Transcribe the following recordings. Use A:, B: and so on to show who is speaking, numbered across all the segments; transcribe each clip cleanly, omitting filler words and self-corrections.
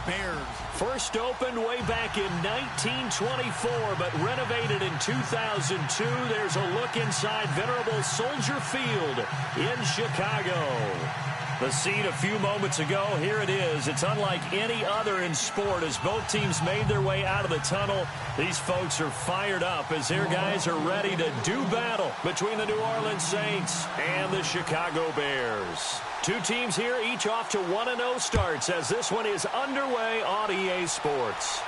A: Bears.
B: First opened way back in 1924, but renovated in 2002. There's a look inside venerable Soldier Field in Chicago. The scene a few moments ago, here it is. It's unlike any other in sport as both teams made their way out of the tunnel. These folks are fired up as their guys are ready to do battle between the New Orleans Saints and the Chicago Bears. Two teams here, each off to 1-0 starts as this one is underway on EA Sports.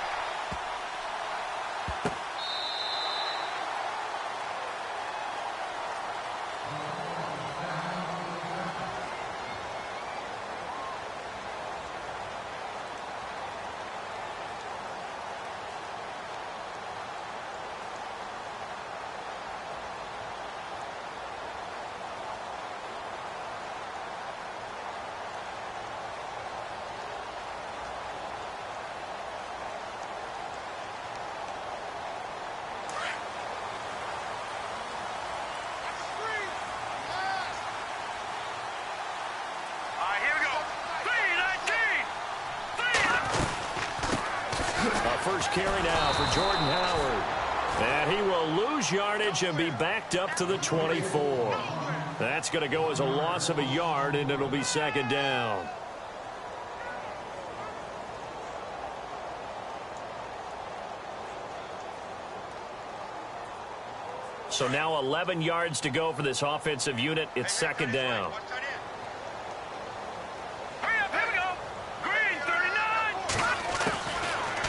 B: First carry now for Jordan Howard. And he will lose yardage and be backed up to the 24. That's going to go as a loss of a yard, and it'll be second down. So now 11 yards to go for this offensive unit. It's second down.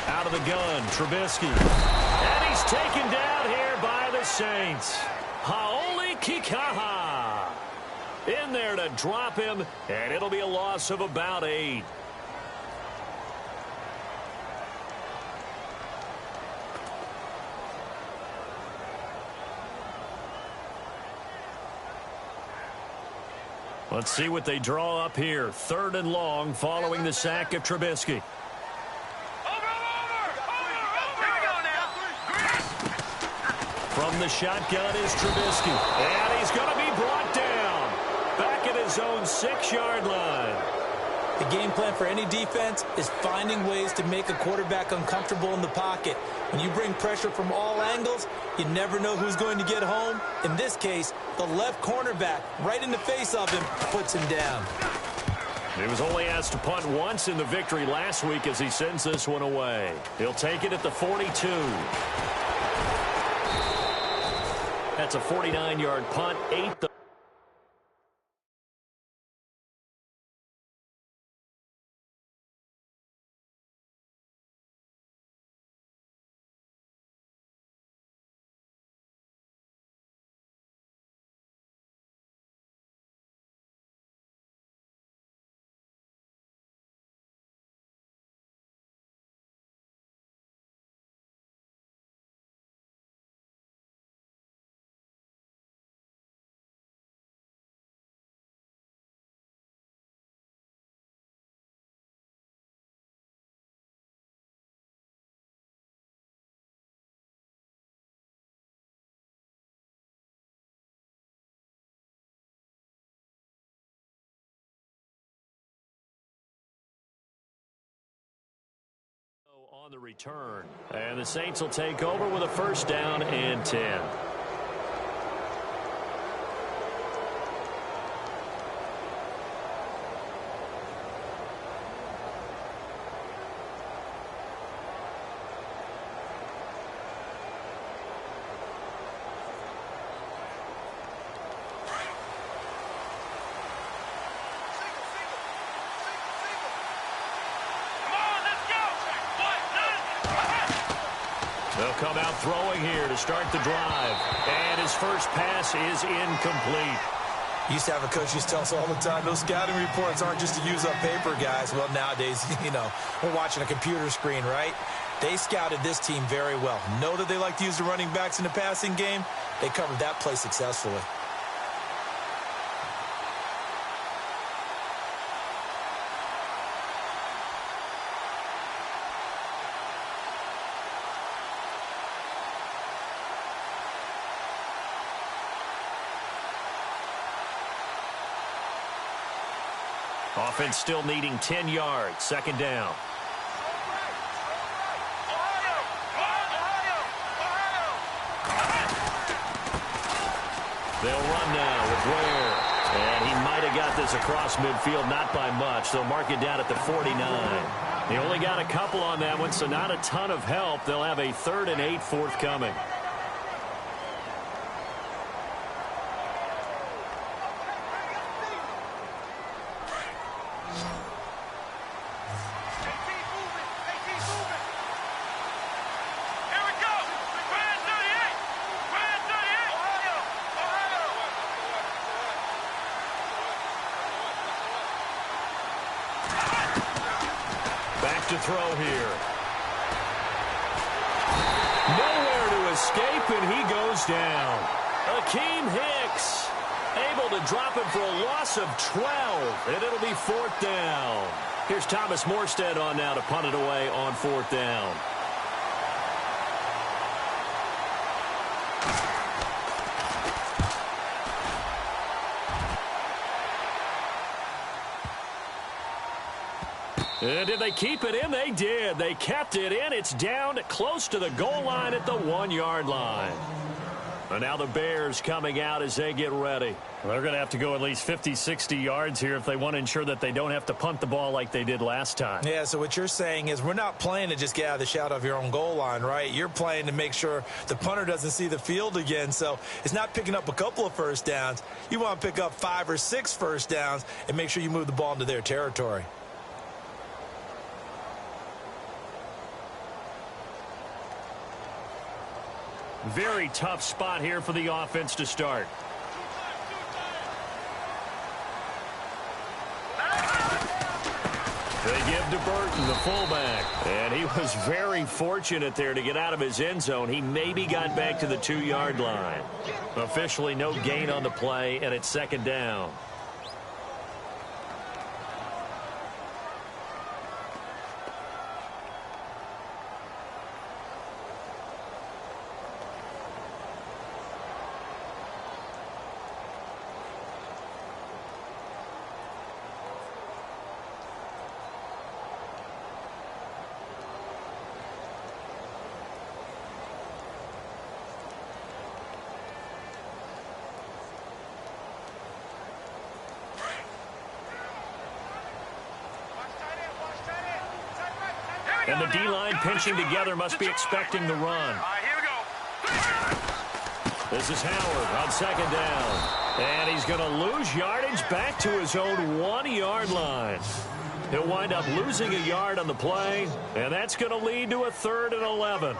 B: Out of the gun, Trubisky. And he's taken down here by the Saints. Haoli Kikaha. In there to drop him, and it'll be a loss of about 8. Let's see what they draw up here. 3rd and long following the sack of Trubisky. From the shotgun is Trubisky. And he's going to be brought down. Back at his own 6-yard line.
C: The game plan for any defense is finding ways to make a quarterback uncomfortable in the pocket. When you bring pressure from all angles, you never know who's going to get home. In this case, the left cornerback, right in the face of him, puts him down.
B: He was only asked to punt once in the victory last week as he sends this one away. He'll take it at the 42. That's a 49-yard punt, 8. On the return. And the Saints will take over with a first down and 10. They'll come out throwing here to start the drive. And his first pass is incomplete.
C: Used to have a coach used to tell us all the time, those scouting reports aren't just to use up paper, guys. Well, nowadays, we're watching a computer screen, right? They scouted this team very well. Know that they like to use the running backs in the passing game. They covered that play successfully.
B: Offense still needing 10 yards. Second down. They'll run now with Ware. And he might have got this across midfield, not by much. They'll mark it down at the 49. They only got a couple on that one, so not a ton of help. They'll have a 3rd and 8 forthcoming. To throw here. Nowhere to escape, and he goes down. Akeem Hicks able to drop it for a loss of 12, and it'll be 4th down. Here's Thomas Morstead on now to punt it away on 4th down. And did they keep it in? They did. They kept it in. It's down close to the goal line at the 1-yard line. And now the Bears coming out as they get ready. Well, they're going to have to go at least 50, 60 yards here if they want to ensure that they don't have to punt the ball like they did last time.
C: Yeah, so what you're saying is we're not playing to just get out of the shadow of your own goal line, right? You're playing to make sure the punter doesn't see the field again. So it's not picking up a couple of first downs. You want to pick up 5 or 6 first downs and make sure you move the ball into their territory.
B: Very tough spot here for the offense to start. They give to Burton, the fullback. And he was very fortunate there to get out of his end zone. He maybe got back to the 2-yard line. Officially no gain on the play, and it's 2nd down. And the D-line pinching together must be expecting the run.
A: Here we go.
B: This is Howard on 2nd down. And he's going to lose yardage back to his own 1-yard line. He'll wind up losing a yard on the play, and that's going to lead to a 3rd and 11.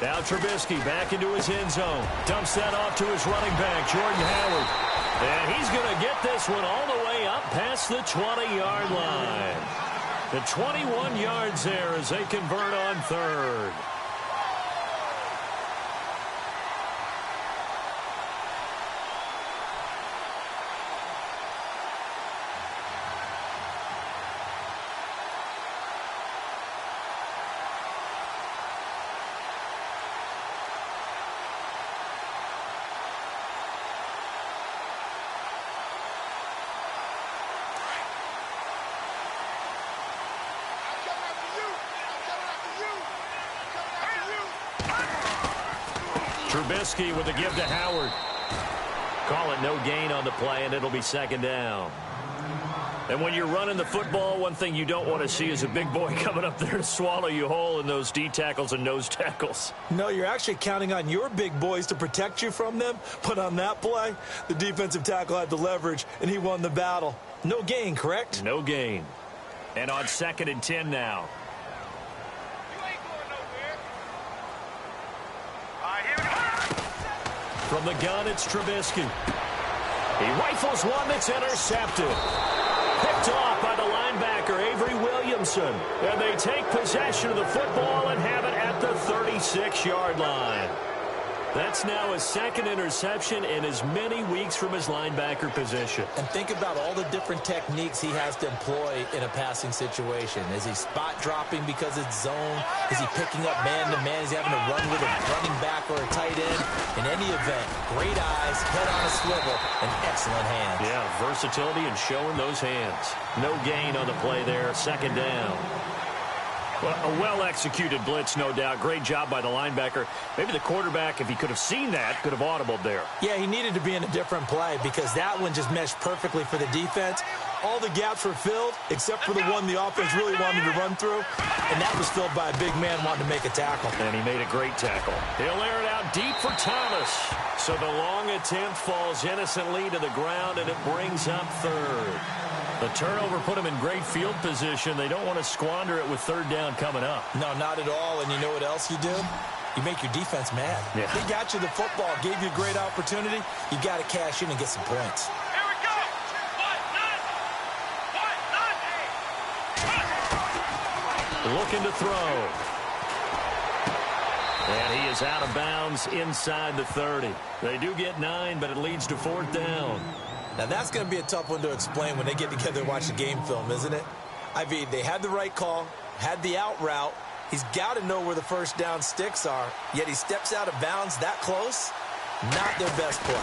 B: Now Trubisky back into his end zone. Dumps that off to his running back, Jordan Howard. And he's going to get this one all the way up past the 20-yard line. The 21 yards there as they convert on 3rd. Trubisky with a give to Howard. Call it no gain on the play, and it'll be 2nd down. And when you're running the football, one thing you don't want to see is a big boy coming up there to swallow you whole in those D tackles and nose tackles.
C: No, you're actually counting on your big boys to protect you from them. But on that play, the defensive tackle had the leverage, and he won the battle. No gain, correct?
B: No gain. And on 2nd and 10 now. From the gun, it's Trubisky. He rifles one that's intercepted. Picked off by the linebacker, Avery Williamson. And they take possession of the football and have it at the 36-yard line. That's now his second interception in as many weeks from his linebacker position.
C: And think about all the different techniques he has to employ in a passing situation. Is he spot dropping because it's zone? Is he picking up man-to-man? Is he having to run with a running back or a tight end? In any event, great eyes, head on a swivel, and excellent hands.
B: Yeah, versatility and showing those hands. No gain on the play there, second down. Well, a well-executed blitz, no doubt. Great job by the linebacker. Maybe the quarterback, if he could have seen that, could have audibled there.
C: Yeah, he needed to be in a different play because that one just meshed perfectly for the defense. All the gaps were filled except for the one the offense really wanted to run through, and that was filled by a big man wanting to make a tackle.
B: And he made a great tackle. He'll air it out deep for Thomas. So the long attempt falls innocently to the ground, and it brings up third. The turnover put him in great field position. They don't want to squander it with third down coming up.
C: No, not at all. And you know what else you do? You make your defense mad.
B: Yeah.
C: They got you the football, gave you a great opportunity. You got to cash in and get some points.
A: Here we go.
B: Looking to throw. And he is out of bounds inside the 30. They do get 9, but it leads to fourth down.
C: Now, that's going to be a tough one to explain when they get together and watch the game film, isn't it? I mean, they had the right call, had the out route. He's got to know where the first down sticks are, yet he steps out of bounds that close. Not their best play.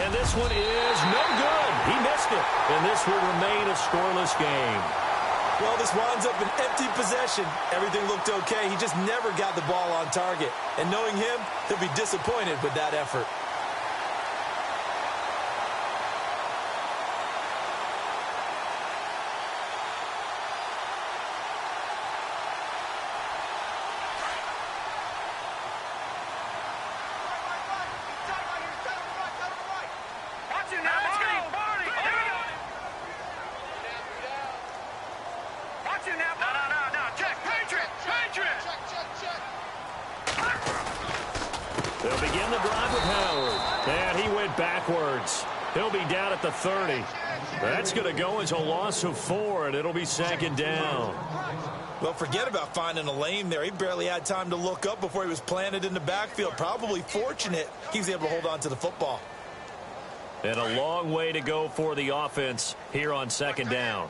B: And this one is no good. He missed it. And this will remain a scoreless game.
C: Well, this winds up an empty possession. Everything looked okay. He just never got the ball on target. And knowing him, he'll be disappointed with that effort.
B: They'll begin the drive with Howard. And he went backwards. He'll be down at the 30. That's going to go as a loss of 4, and it'll be second down.
C: Well, forget about finding a lane there. He barely had time to look up before he was planted in the backfield. Probably fortunate he was able to hold on to the football.
B: And a long way to go for the offense here on second down.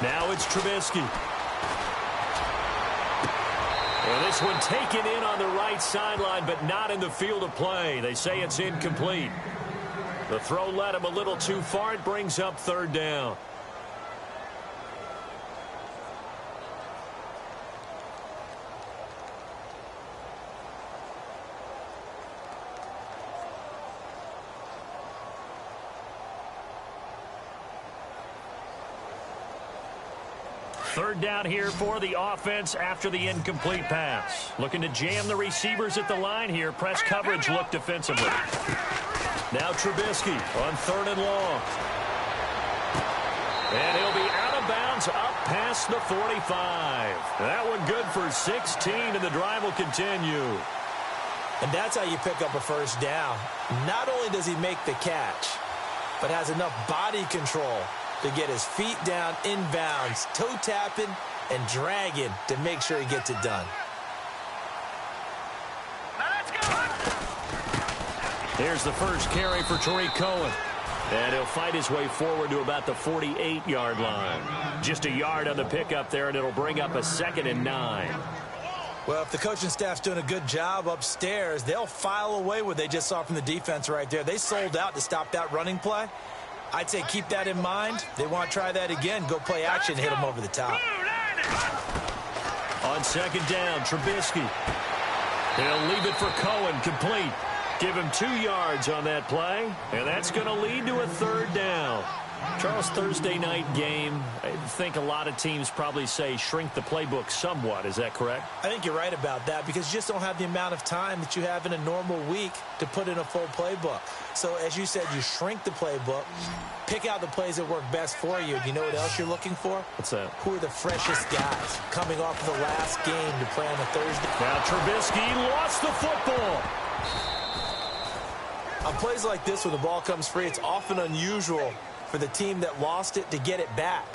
B: Now it's Trubisky. And this one taken in on the right sideline, but not in the field of play. They say it's incomplete. The throw led him a little too far. It brings up third down. Third down here for the offense after the incomplete pass. Looking to jam the receivers at the line here. Press coverage look defensively. Now Trubisky on third and long. And he'll be out of bounds up past the 45. That one good for 16, and the drive will continue.
C: And that's how you pick up a first down. Not only does he make the catch, but has enough body control to get his feet down inbounds, toe tapping and dragging to make sure he gets it done.
B: Here's the first carry for Tariq Cohen. And he'll fight his way forward to about the 48-yard line. Just a yard on the pickup there, and it'll bring up a 2nd and 9.
C: Well, if the coaching staff's doing a good job upstairs, they'll file away what they just saw from the defense right there. They sold out to stop that running play. I'd say keep that in mind. They want to try that again. Go play action, hit them over the top.
B: On second down, Trubisky. He'll leave it for Cohen, complete. Give him 2 yards on that play, and that's going to lead to a third down. Charles, Thursday night game, I think a lot of teams probably say shrink the playbook somewhat. Is that correct?
C: I think you're right about that because you just don't have the amount of time that you have in a normal week to put in a full playbook. So, as you said, you shrink the playbook, pick out the plays that work best for you. You know what else you're looking for?
B: What's that?
C: Who are the freshest guys coming off of the last game to play on a Thursday?
B: Now Trubisky lost the football.
C: On plays like this where the ball comes free, it's often unusual for the team that lost it to get it back.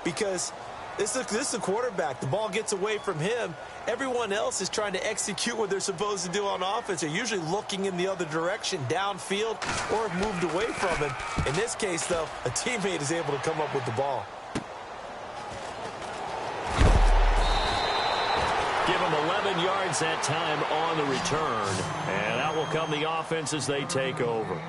C: because this is a quarterback. The ball gets away from him. Everyone else is trying to execute what they're supposed to do on offense. They're usually looking in the other direction, downfield, or have moved away from him. In this case, though, a teammate is able to come up with the ball.
B: Give him 11 yards that time on the return. And out will come the offense as they take over.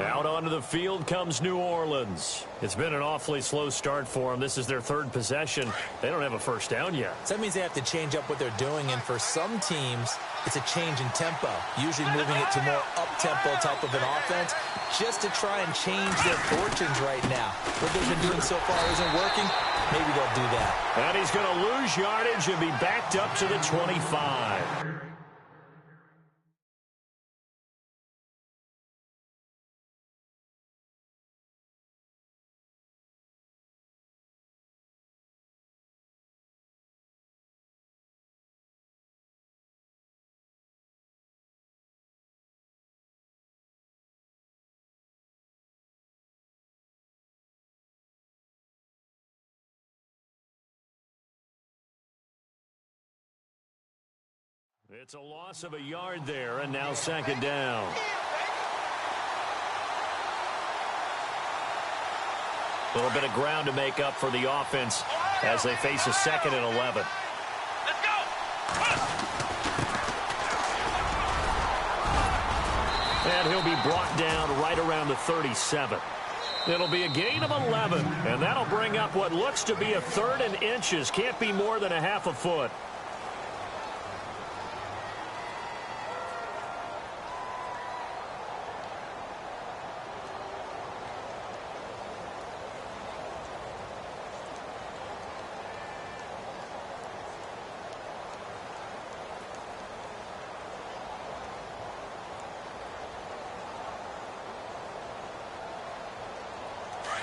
B: Out onto the field comes New Orleans. It's been an awfully slow start for them. This is their third possession. They don't have a first down yet.
C: So that means they have to change up what they're doing, and for some teams, it's a change in tempo, usually moving it to more up-tempo type of an offense, just to try and change their fortunes right now. What they've been doing so far isn't working. Maybe they'll do that.
B: And he's going to lose yardage and be backed up to the 25. It's a loss of a yard there, and now second down. A little bit of ground to make up for the offense as they face a second and 11.
A: Let's go!
B: And he'll be brought down right around the 37. It'll be a gain of 11, and that'll bring up what looks to be a third and inches. Can't be more than a half a foot.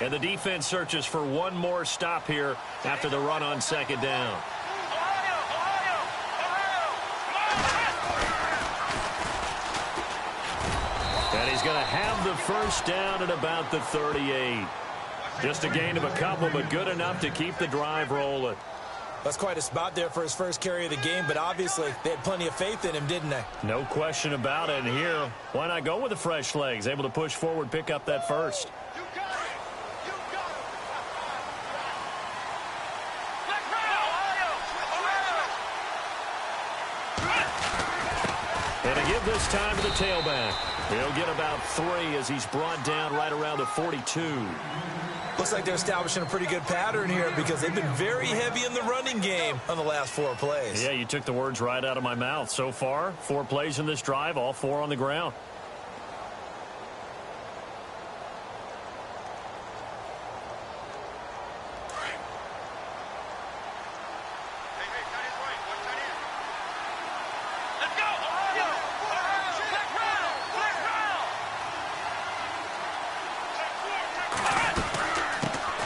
B: And the defense searches for one more stop here after the run on second down. And he's going to have the first down at about the 38. Just a gain of a couple, but good enough to keep the drive rolling.
C: That's quite a spot there for his first carry of the game, but obviously they had plenty of faith in him, didn't they?
B: No question about it. And here, why not go with the fresh legs? Able to push forward, pick up that first. This time to the tailback. He'll get about 3 as he's brought down right around the 42.
C: Looks like they're establishing a pretty good pattern here because they've been very heavy in the running game on the last 4 plays.
B: Yeah, you took the words right out of my mouth. So far, 4 plays in this drive, all 4 on the ground.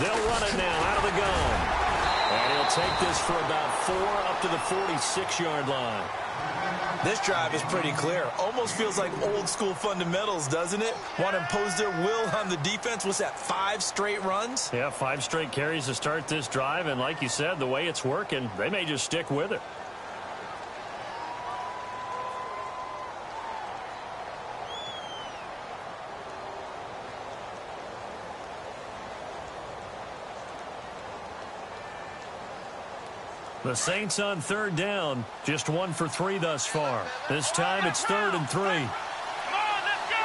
B: They'll run it now out of the gun. And he'll take this for about 4 up to the 46-yard line.
C: This drive is pretty clear. Almost feels like old school fundamentals, doesn't it? Want to impose their will on the defense. What's that, 5 straight runs?
B: Yeah, 5 straight carries to start this drive. And like you said, the way it's working, they may just stick with it. The Saints on third down, just 1 for 3 thus far. This time it's 3rd and 3.
A: Come on, let's go!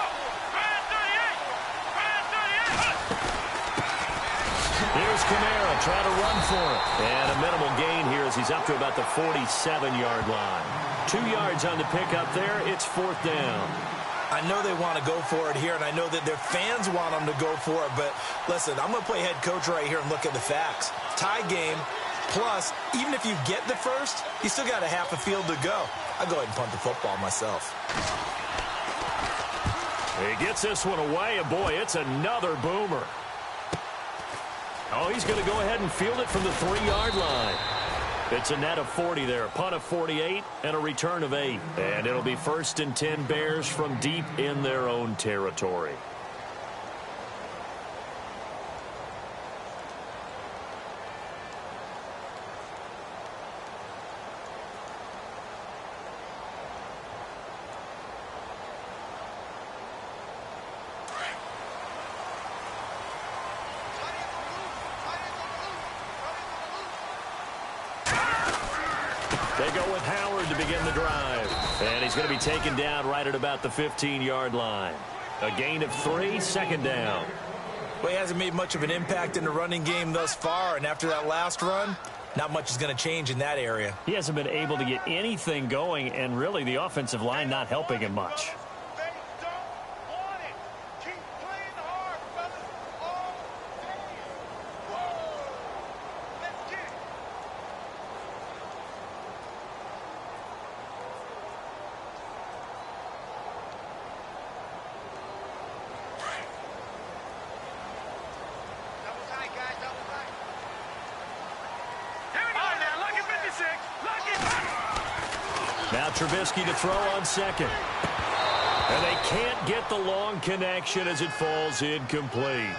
A: Brand 38!
B: Here's Kamara trying to run for it. And a minimal gain here as he's up to about the 47-yard line. 2 yards on the pickup there. It's 4th down.
C: I know they want to go for it here, and I know that their fans want them to go for it. But listen, I'm going to play head coach right here and look at the facts. Tie game. Plus, even if you get the first, you still got a half a field to go. I'll go ahead and punt the football myself.
B: He gets this one away, and boy, it's another boomer. Oh, he's going to go ahead and field it from the 3-yard line. It's a net of 40 there, a punt of 48, and a return of 8. And it'll be 1st and 10 Bears from deep in their own territory. They go with Howard to begin the drive. And he's going to be taken down right at about the 15-yard line. A gain of 3, second down.
C: Well, he hasn't made much of an impact in the running game thus far, and after that last run, not much is going to change in that area.
B: He hasn't been able to get anything going, and really the offensive line not helping him much. Now Trubisky to throw on second. And they can't get the long connection as it falls incomplete.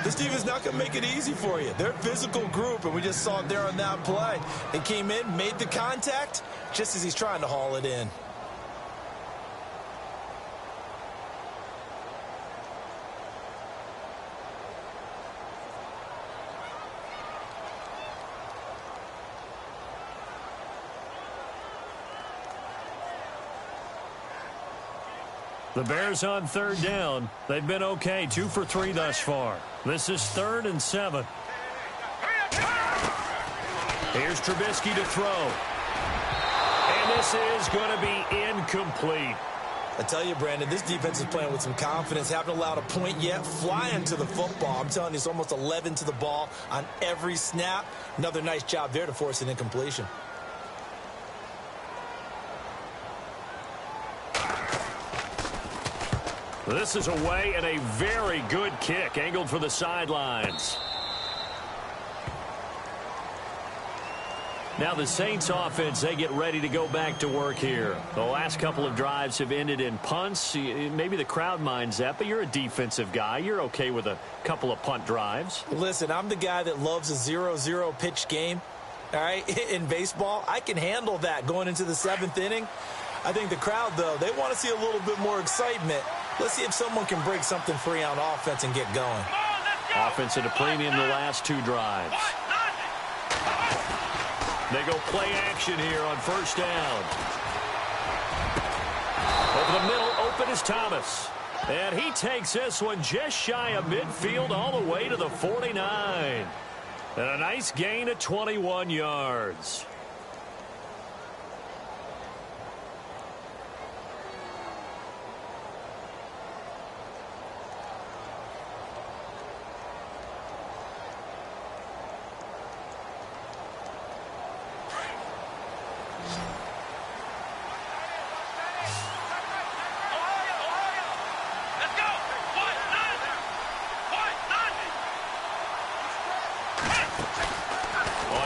C: This team is not going to make it easy for you. They're a physical group, and we just saw it there on that play. They came in, made the contact, just as he's trying to haul it in.
B: The Bears on third down. They've been okay, 2 for 3 thus far. This is 3rd and 7. Here's Trubisky to throw. And this is going to be incomplete.
C: I tell you, Brandon, this defense is playing with some confidence. Haven't allowed a point yet. Flying to the football. I'm telling you, it's almost 11 to the ball on every snap. Another nice job there to force an incompletion.
B: This is away and a very good kick, angled for the sidelines. Now the Saints offense, they get ready to go back to work here. The last couple of drives have ended in punts. Maybe the crowd minds that, but you're a defensive guy. You're okay with a couple of punt drives.
C: Listen, I'm the guy that loves a 0-0 pitch game. All right, in baseball, I can handle that going into the 7th inning. I think the crowd, though, they want to see a little bit more excitement. Let's see if someone can break something free on offense and get going.
B: Offense at a premium the last 2 drives. They go play action here on first down. Over the middle, open is Thomas. And he takes this one just shy of midfield all the way to the 49. And a nice gain of 21 yards.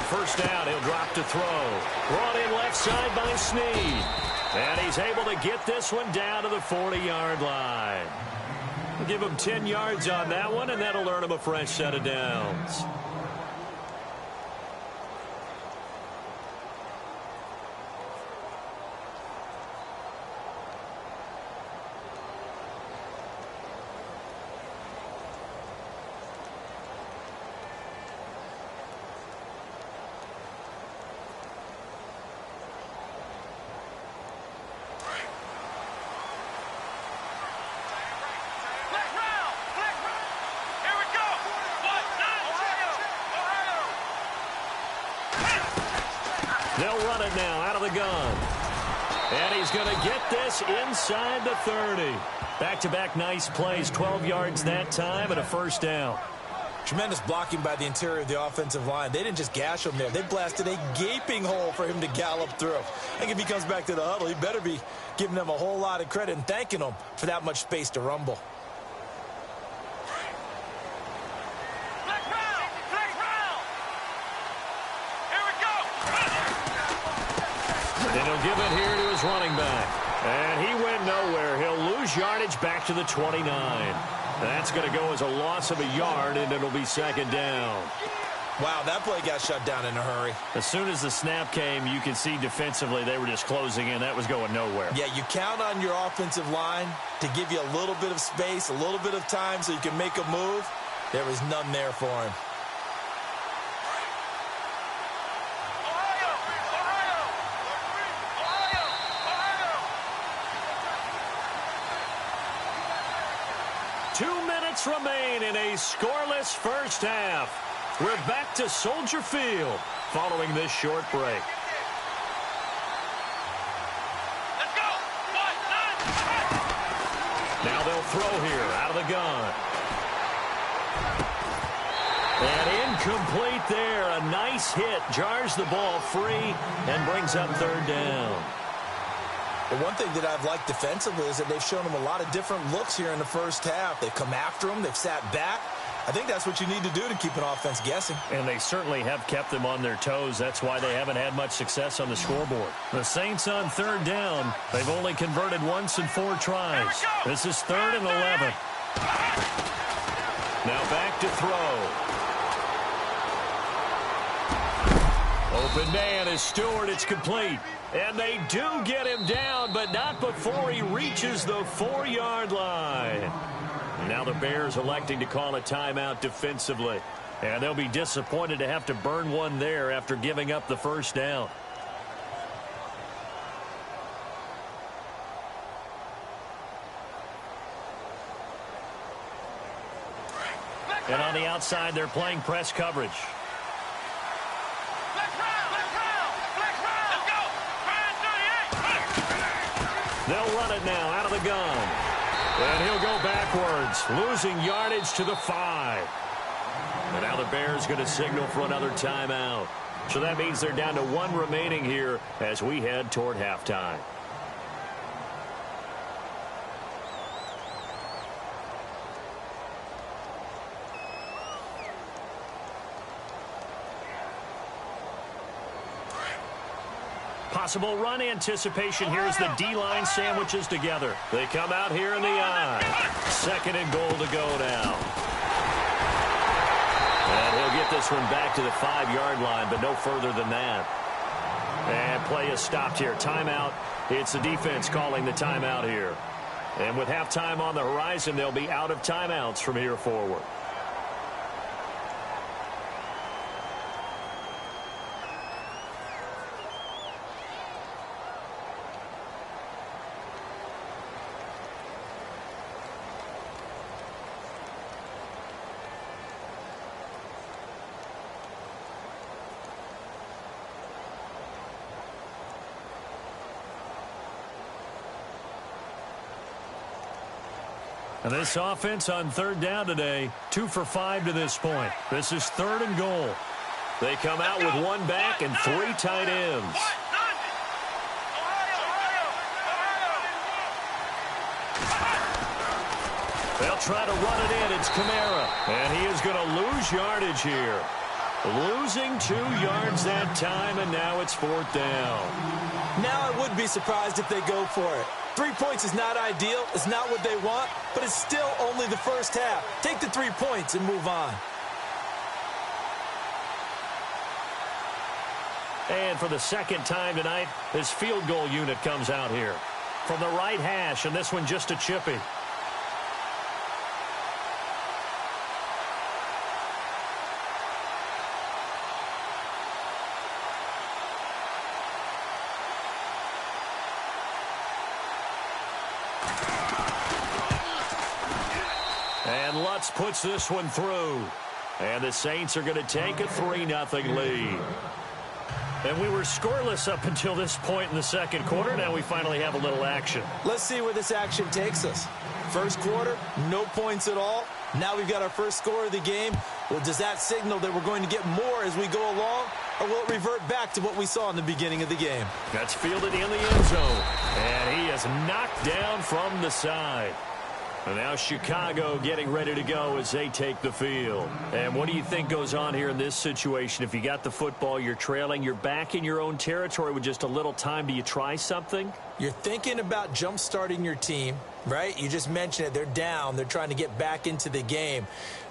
B: First down, he'll drop to throw. Brought in left side by Snead. And he's able to get this one down to the 40-yard line. We'll give him 10 yards on that one, and that'll earn him a fresh set of downs. They'll run it now out of the gun. And he's going to get this inside the 30. Back-to-back nice plays, 12 yards that time and a first down.
C: Tremendous blocking by the interior of the offensive line. They didn't just gash him there. They blasted a gaping hole for him to gallop through. I think if he comes back to the huddle, he better be giving them a whole lot of credit and thanking them for that much space to rumble.
B: And he'll give it here to his running back. And he went nowhere. He'll lose yardage back to the 29. That's going to go as a loss of a yard, and it'll be second down.
C: Wow, that play got shut down in a hurry.
B: As soon as the snap came, you can see defensively they were just closing in. That was going nowhere.
C: Yeah, you count on your offensive line to give you a little bit of space, a little bit of time so you can make a move. There was none there for him.
B: minutes remain in a scoreless first half. We're back to Soldier Field following this short break.
A: Let's go. 1, 9.
B: Now they'll throw here out of the gun. And incomplete there. A nice hit. Jars the ball free and brings up third down.
C: Well, one thing that I've liked defensively is that they've shown them a lot of different looks here in the first half. They've come after them. They've sat back. I think that's what you need to do to keep an offense guessing.
B: And they certainly have kept them on their toes. That's why they haven't had much success on the scoreboard. The Saints on third down. They've only converted once in 4 tries. This is 3rd and 11. Now back to throw. Open man is Stewart. It's complete. And they do get him down, but not before he reaches the 4-yard line. Now the Bears electing to call a timeout defensively. And they'll be disappointed to have to burn one there after giving up the first down. And on the outside, they're playing press coverage. They'll run it now out of the gun. And he'll go backwards, losing yardage to the 5. And now the Bears going to signal for another timeout. So that means they're down to 1 remaining here as we head toward halftime. Possible run anticipation. Here's the D-line sandwiches together. They come out here in the I. 2nd and goal to go now. And he'll get this one back to the 5-yard line, but no further than that. And play is stopped here. Timeout. It's the defense calling the timeout here. And with halftime on the horizon, they'll be out of timeouts from here forward. And this offense on third down today, 2 for 5 to this point. This is 3rd and goal. They come out with 1 back and 3 tight ends. They'll try to run it in. It's Kamara. And he is going to lose yardage here. Losing 2 yards that time, and now it's 4th down.
C: Now I would be surprised if they go for it. 3 points is not ideal. It's not what they want, but it's still only the first half. Take the 3 points and move on.
B: And for the second time tonight, this field goal unit comes out here. From the right hash, and this one just a chippy. And Lutz puts this one through. And the Saints are going to take a 3-0 lead. And we were scoreless up until this point in the second quarter. Now we finally have a little action.
C: Let's see where this action takes us. First quarter, no points at all. Now we've got our first score of the game. Well, does that signal that we're going to get more as we go along? Or will it revert back to what we saw in the beginning of the game?
B: That's fielded in the end zone. And he is knocked down from the side. And now Chicago getting ready to go as they take the field. And what do you think goes on here in this situation? If you got the football, you're trailing, you're back in your own territory with just a little time. Do you try something?
C: You're thinking about jump-starting your team, right? You just mentioned it. They're down. They're trying to get back into the game.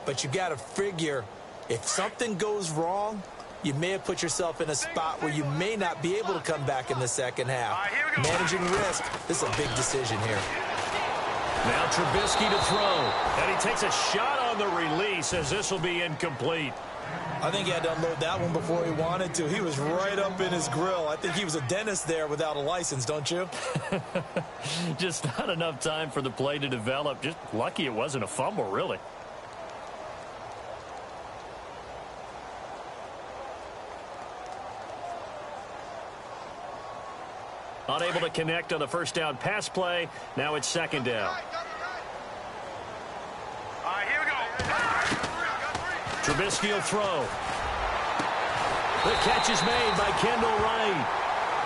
C: But you got to figure if something goes wrong, you may have put yourself in a spot where you may not be able to come back in the second half. Managing risk, this is a big decision here.
B: Now Trubisky to throw. And he takes a shot on the release as this will be incomplete.
C: I think he had to unload that one before he wanted to. He was right up in his grill. I think he was a dentist there without a license, don't you?
B: Just not enough time for the play to develop. Just lucky it wasn't a fumble, really. Unable to connect on the first down pass play. Now it's second down.
A: All right, here we go.
B: Trubisky will throw. The catch is made by Kendall Wright.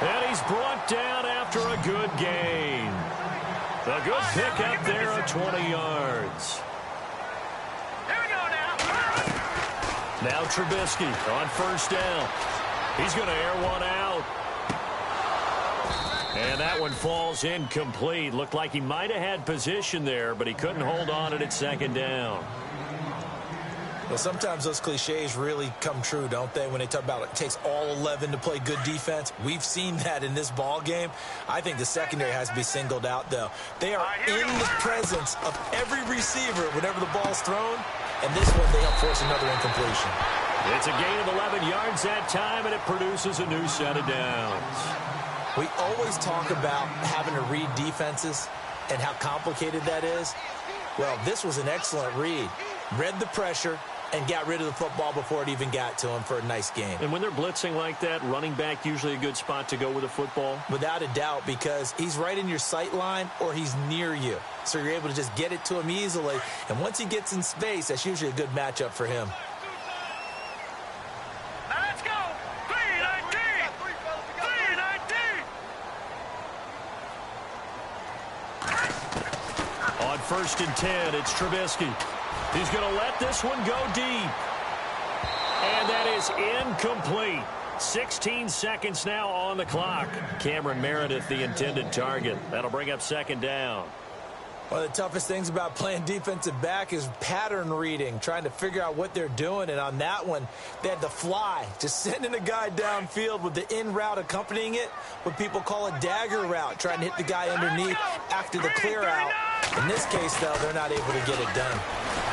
B: And he's brought down after a good gain. A good pickup there of 20 yards.
A: Here we go now.
B: Now Trubisky on first down. He's going to air one out. And that one falls incomplete. Looked like he might have had position there, but he couldn't hold on at second down.
C: Well, sometimes those cliches really come true, don't they? When they talk about it takes all 11 to play good defense. We've seen that in this ball game. I think the secondary has to be singled out, though. They are in the presence of every receiver whenever the ball's thrown. And this one, they help force another incompletion.
B: It's a gain of 11 yards that time, and it produces a new set of downs.
C: We always talk about having to read defenses and how complicated that is. Well, this was an excellent read. Read the pressure and got rid of the football before it even got to him for a nice game.
B: And when they're blitzing like that, running back usually a good spot to go with a football?
C: Without a doubt, because he's right in your sight line or he's near you. So you're able to just get it to him easily. And once he gets in space, that's usually a good matchup for him.
A: Now let's go. 319. 319.
B: On first and 10, it's Trubisky. He's going to let this one go deep. And that is incomplete. 16 seconds now on the clock. Cameron Meredith, the intended target. That'll bring up second down.
C: One of the toughest things about playing defensive back is pattern reading, trying to figure out what they're doing. And on that one, they had to fly, just sending a guy downfield with the in route accompanying it, what people call a dagger route, trying to hit the guy underneath after the clear out. In this case, though, they're not able to get it done.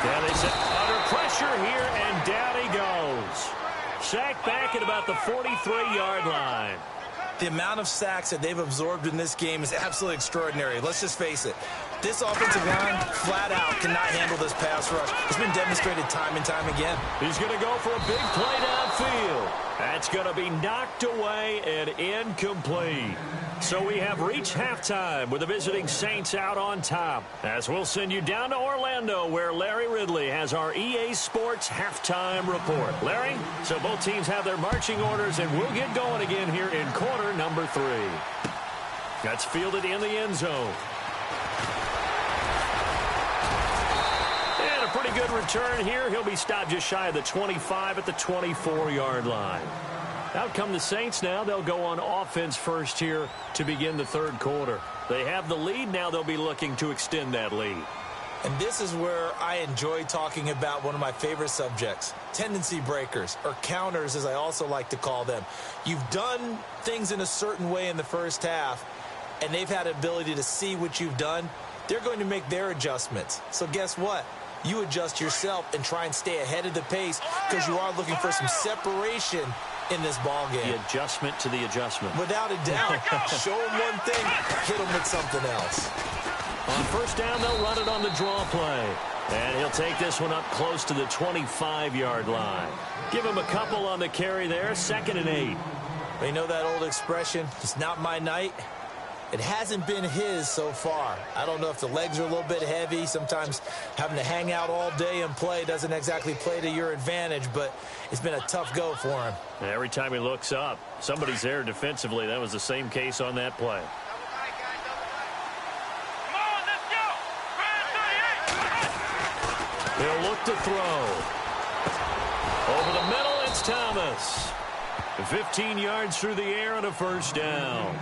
B: Yeah, they set under pressure here, and down he goes. Sacked back at about the 43-yard line.
C: The amount of sacks that they've absorbed in this game is absolutely extraordinary. Let's just face it. This offensive line, flat out, cannot handle this pass rush. It's been demonstrated time and time again.
B: He's going to go for a big play downfield. That's going to be knocked away and incomplete. So we have reached halftime with the visiting Saints out on top. As we'll send you down to Orlando, where Larry Ridley has our EA Sports halftime report. Larry, so both teams have their marching orders, and we'll get going again here in quarter number 3. That's fielded in the end zone. And a pretty good return here. He'll be stopped just shy of the 25 at the 24-yard line. Out come the Saints now. They'll go on offense first here to begin the third quarter. They have the lead. Now they'll be looking to extend that lead.
C: And this is where I enjoy talking about one of my favorite subjects, tendency breakers, or counters as I also like to call them. You've done things in a certain way in the first half, and they've had an ability to see what you've done. They're going to make their adjustments. So guess what? You adjust yourself and try and stay ahead of the pace because you are looking for some separation in this ball game.
B: The adjustment to the adjustment.
C: Without a doubt. Show them one thing, hit them with something else.
B: On first down, they'll run it on the draw play. And he'll take this one up close to the 25-yard line. Give him a couple on the carry there, 2nd and 8.
C: You know that old expression, it's not my night. It hasn't been his so far. I don't know if the legs are a little bit heavy. Sometimes having to hang out all day and play doesn't exactly play to your advantage, but it's been a tough go for him.
B: Every time he looks up, somebody's there defensively. That was the same case on that play.
A: Come on, let's go.
B: He'll look to throw. Over the middle, it's Thomas. 15 yards through the air and a first down.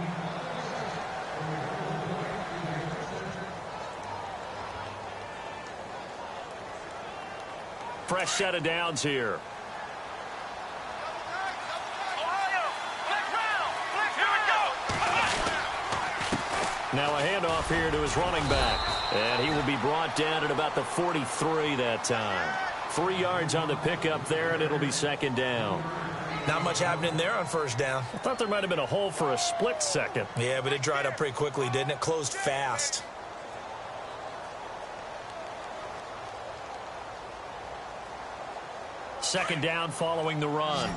B: Fresh set of downs here. Now a handoff here to his running back. And he will be brought down at about the 43 that time. 3 yards on the pickup there, and it'll be 2nd down.
C: Not much happening there on first down.
B: I thought there might have been a hole for a split second.
C: Yeah, but it dried up pretty quickly, didn't it? Closed fast.
B: Second down following the run.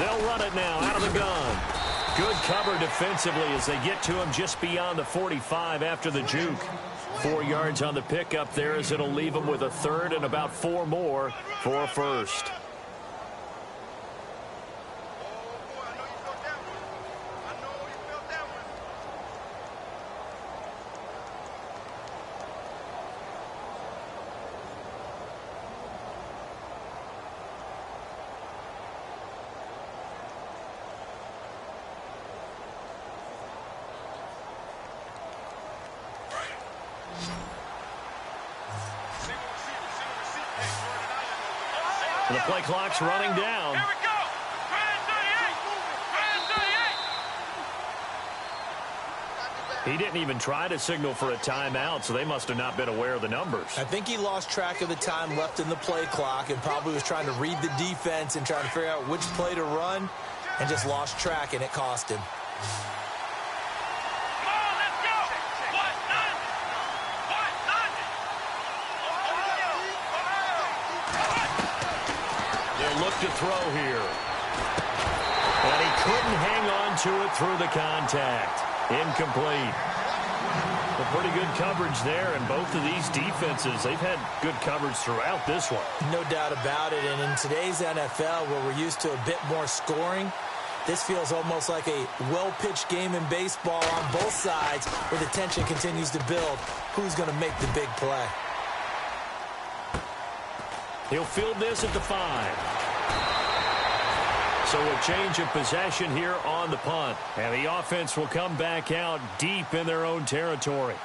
B: They'll run it now out of the gun. Good cover defensively as they get to him just beyond the 45 after the juke. 4 yards on the pickup there as it'll leave them with a third and about 4 more for a first. The play clock's running down.
A: Here we go. Brand 38.
B: He didn't even try to signal for a timeout, so they must have not been aware of the numbers.
C: I think he lost track of the time left in the play clock and probably was trying to read the defense and trying to figure out which play to run and just lost track, and it cost him.
A: Come on, let's go. What? None. What? None.
B: They'll look to throw here. And he couldn't hang on to it through the contact. Incomplete. Well, pretty good coverage there, and both of these defenses, they've had good coverage throughout this one.
C: No doubt about it, and in today's NFL, where we're used to a bit more scoring, this feels almost like a well-pitched game in baseball on both sides where the tension continues to build. Who's going to make the big play?
B: He'll field this at the 5. So a change of possession here on the punt. And the offense will come back out deep in their own territory.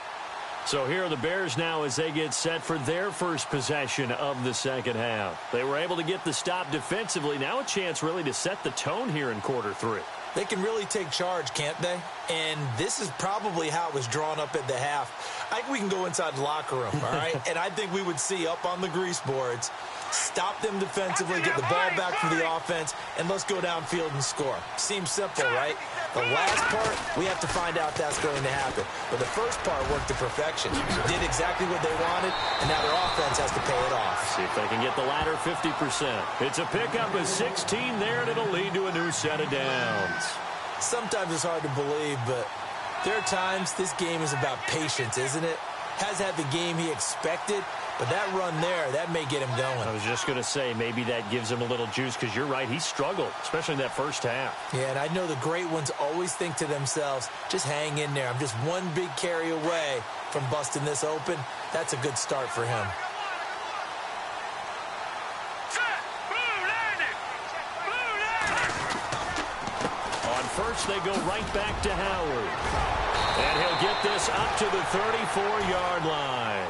B: So here are the Bears now as they get set for their first possession of the second half. They were able to get the stop defensively. Now a chance really to set the tone here in quarter 3.
C: They can really take charge, can't they? And this is probably how it was drawn up at the half. I think we can go inside the locker room, all right? And I think we would see up on the grease boards, stop them defensively, get the ball back from the offense, and let's go downfield and score. Seems simple, right? The last part, we have to find out that's going to happen. But the first part worked to perfection. Did exactly what they wanted, and now their offense has to pay it off.
B: See if they can get the latter 50%. It's a pickup of 16 there, and it'll lead to a new set of downs.
C: Sometimes it's hard to believe, but there are times this game is about patience, isn't it? Has had the game he expected, but that run there, that may get him going.
B: I was just going to say, maybe that gives him a little juice, because you're right, he struggled, especially in that first half.
C: Yeah, and I know the great ones always think to themselves, just hang in there. I'm just one big carry away from busting this open. That's a good start for him.
B: First, they go right back to Howard. And he'll get this up to the 34-yard line.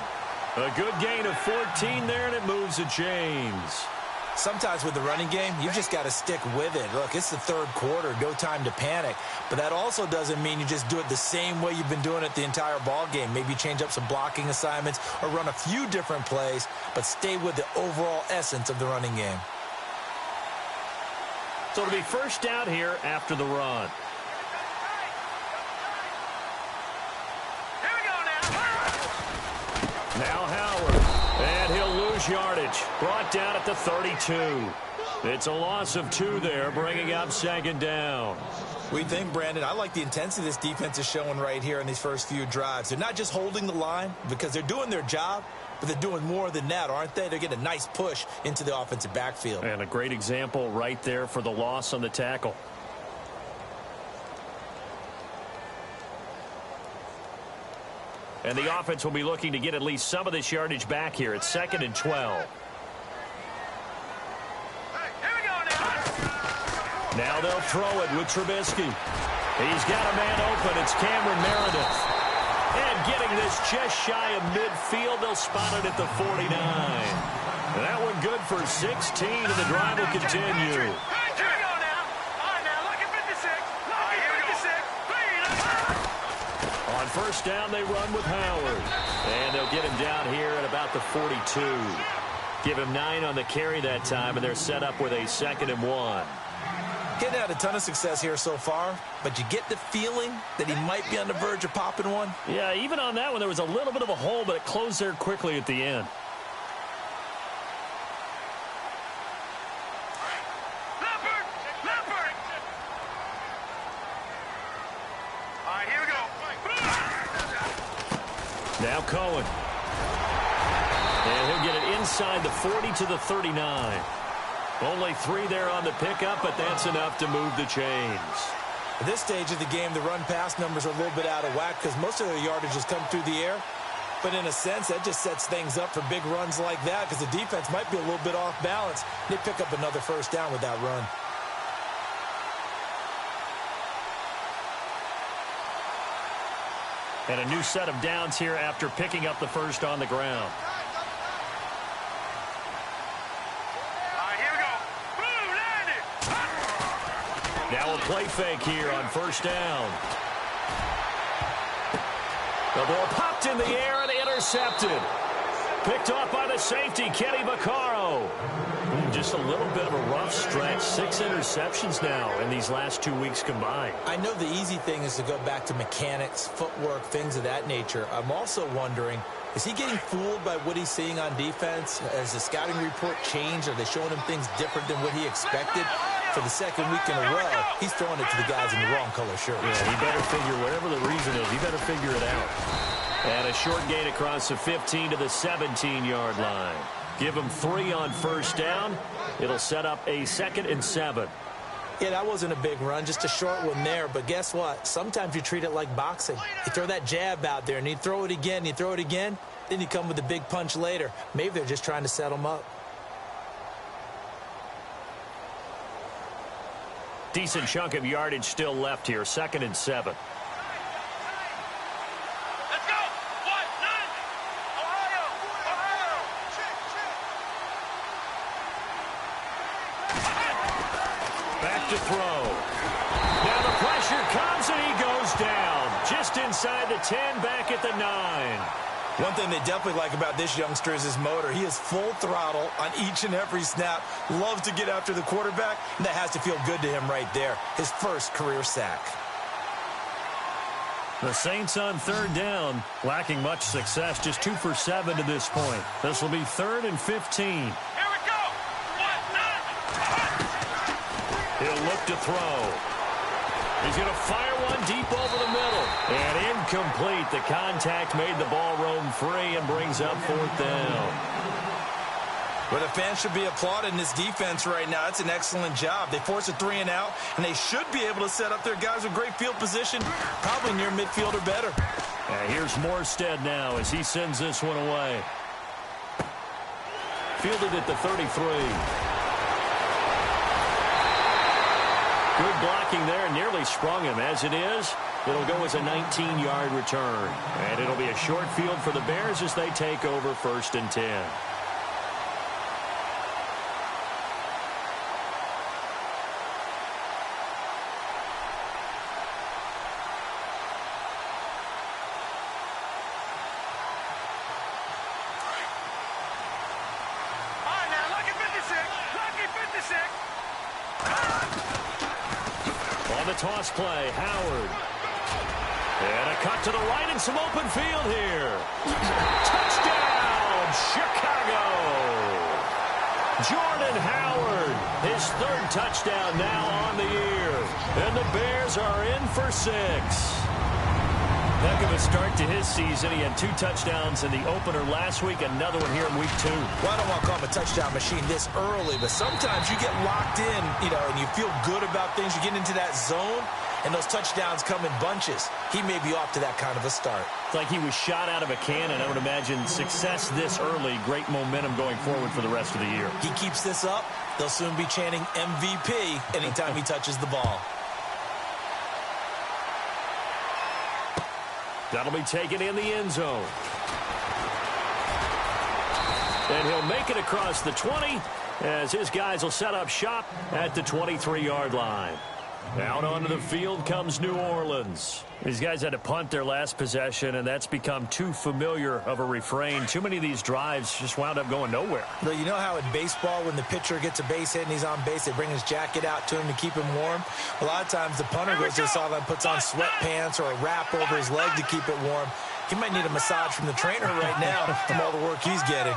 B: A good gain of 14 there, and it moves the chains.
C: Sometimes with the running game, you've just got to stick with it. Look, it's the third quarter, no time to panic. But that also doesn't mean you just do it the same way you've been doing it the entire ball game. Maybe change up some blocking assignments or run a few different plays, but stay with the overall essence of the running game.
B: So it'll be first down here after the run.
A: Here we go now.
B: Now Howard. And he'll lose yardage. Brought down at the 32. It's a loss of 2 there, bringing up second down.
C: We think, Brandon, I like the intensity this defense is showing right here in these first few drives. They're not just holding the line because they're doing their job, but they're doing more than that, aren't they? They're getting a nice push into the offensive backfield.
B: And a great example right there for the loss on the tackle. And the offense will be looking to get at least some of this yardage back here. It's 2nd and 12. Now they'll throw it with Trubisky. He's got a man open. It's Cameron Meredith. And getting this just shy of midfield, they'll spot it at the 49. That one good for 16, and the drive will continue.
A: Here we go now. All right, now, look at 56. Look at 56.
B: On first down, they run with Howard. And they'll get him down here at about the 42. Give him 9 on the carry that time, and they're set up with a 2nd and 1.
C: Getting had a ton of success here so far, but you get the feeling that he might be on the verge of popping one.
B: Yeah, even on that one, there was a little bit of a hole, but it closed there quickly at the end.
A: Leopard!
B: Now Cohen. And he'll get it inside the 40 to the 39. Only 3 there on the pickup, but that's enough to move the chains.
C: At this stage of the game, the run-pass numbers are a little bit out of whack because most of their yardage has come through the air. But in a sense, that just sets things up for big runs like that because the defense might be a little bit off balance. They pick up another first down with that run.
B: And a new set of downs here after picking up the first on the ground.
A: Here we go. Boom, landed.
B: Now a play fake here on first down. The ball popped in the air and intercepted. Picked off by the safety, Kenny Vaccaro. Just a little bit of a rough stretch. 6 interceptions now in these last 2 weeks combined.
C: I know the easy thing is to go back to mechanics, footwork, things of that nature. I'm also wondering, is he getting fooled by what he's seeing on defense? Has the scouting report changed? Are they showing him things different than what he expected? For the second week in a row, he's throwing it to the guys in the wrong color shirt.
B: Yeah, he better figure, whatever the reason is, he better figure it out. And a short gain across the 15 to the 17-yard line. Give him 3 on first down. It'll set up a 2nd and 7.
C: Yeah, that wasn't a big run, just a short one there. But guess what? Sometimes you treat it like boxing. You throw that jab out there, and you throw it again, you throw it again, then you come with a big punch later. Maybe they're just trying to set him up.
B: Decent chunk of yardage still left here. 2nd and 7.
A: Let's go. 1-9. Ohio.
B: Back to throw. Now the pressure comes and he goes down. Just inside the 10, back at the 9.
C: One thing they definitely like about this youngster is his motor. He is full throttle on each and every snap. Loves to get after the quarterback, and that has to feel good to him right there. His first career sack.
B: The Saints on 3rd down, lacking much success, just 2 for 7 to this point. This will be 3rd and 15.
A: Here we go. 1-9.
B: He'll look to throw. He's going to fire one deep over the middle. And incomplete. The contact made the ball roam free and brings up 4th down.
C: Well, the fans should be applauding this defense right now. It's an excellent job. They force a 3 and out, and they should be able to set up their guys with great field position, probably near midfield or better.
B: Here's Morstead now as he sends this one away. Fielded at the 33. Good blocking there, nearly sprung him. As it is, it'll go as a 19-yard return. And it'll be a short field for the Bears as they take over 1st and 10. Toss play, Howard. And a cut to the right and some open field here. Touchdown, Chicago. Jordan Howard, his 3rd touchdown now on the year. And the Bears are in for 6. Heck of a start to his season. He had 2 touchdowns in the opener last week, another one here in week 2.
C: Well, I don't want to call him a touchdown machine this early, but sometimes you get locked in, and you feel good about things. You get into that zone, and those touchdowns come in bunches. He may be off to that kind of a start.
B: It's like he was shot out of a cannon. I would imagine success this early, great momentum going forward for the rest of the year.
C: He keeps this up, they'll soon be chanting MVP anytime he touches the ball.
B: That'll be taken in the end zone. And he'll make it across the 20 as his guys will set up shop at the 23-yard line. Out onto the field comes New Orleans. These guys had to punt their last possession, and that's become too familiar of a refrain. Too many of these drives just wound up going nowhere.
C: Well, you know how in baseball when the pitcher gets a base hit and he's on base, they bring his jacket out to him to keep him warm? A lot of times the punter goes to the sideline, puts on sweatpants or a wrap over his leg to keep it warm. He might need a massage from the trainer right now from all the work he's getting.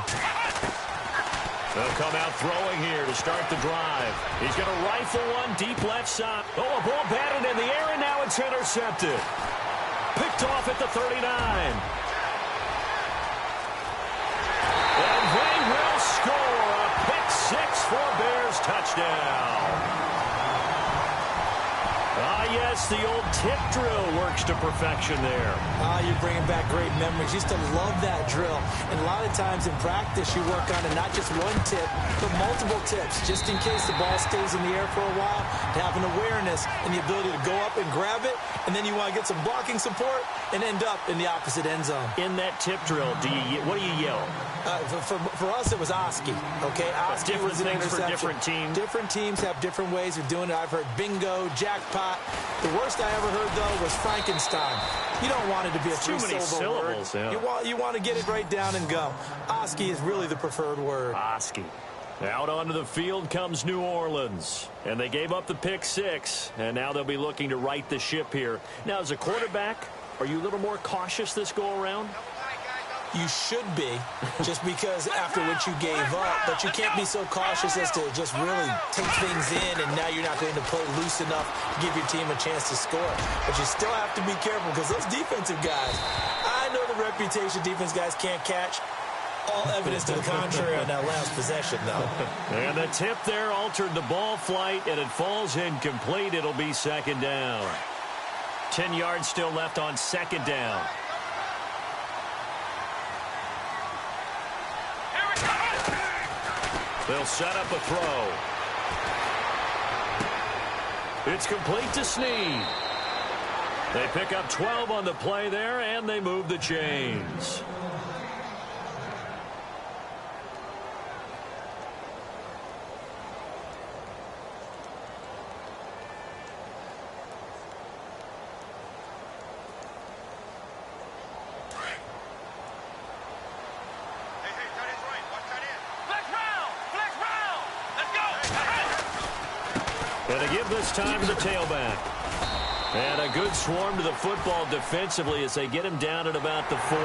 B: They'll come out throwing here to start the drive. He's going to rifle one deep left side. Oh, a ball batted in the air, and now it's intercepted. Picked off at the 39. Bears touchdown. Ah, yes, the old tip drill works to perfection there.
C: You're bringing back great memories. Used to love that drill. And a lot of times in practice, you work on it, not just one tip, but multiple tips, just in case the ball stays in the air for a while, to have an awareness and the ability to go up and grab it, and then you want to get some blocking support and end up in the opposite end zone.
B: In that tip drill, what do you yell?
C: For us, it was Oski. Okay, Oski
B: different
C: was an
B: things for
C: interception.
B: different teams.
C: Different teams have different ways of doing it. I've heard bingo, jackpot. The worst I ever heard, though, was Frankenstein. You don't want it to be a
B: too many syllables.
C: word.
B: Yeah.
C: You want to get it right down and go. Oski is really the preferred word.
B: Oski. Out onto the field comes New Orleans. And they gave up the pick 6. And now they'll be looking to right the ship here. Now, as a quarterback, are you a little more cautious this go-around?
C: You should be, just because after what you gave up, but you can't be so cautious as to just really take things in, and now you're not going to play loose enough to give your team a chance to score. But you still have to be careful, because those defensive guys, I know the reputation defense guys can't catch. All evidence to the contrary on that last possession, though.
B: And the tip there altered the ball flight, and it falls incomplete. It'll be second down. 10 yards still left on second down. They'll set up a throw. It's complete to Snead. They pick up 12 on the play there, and they move the chains. And they give this time to the tailback. And a good swarm to the football defensively as they get him down at about the 40.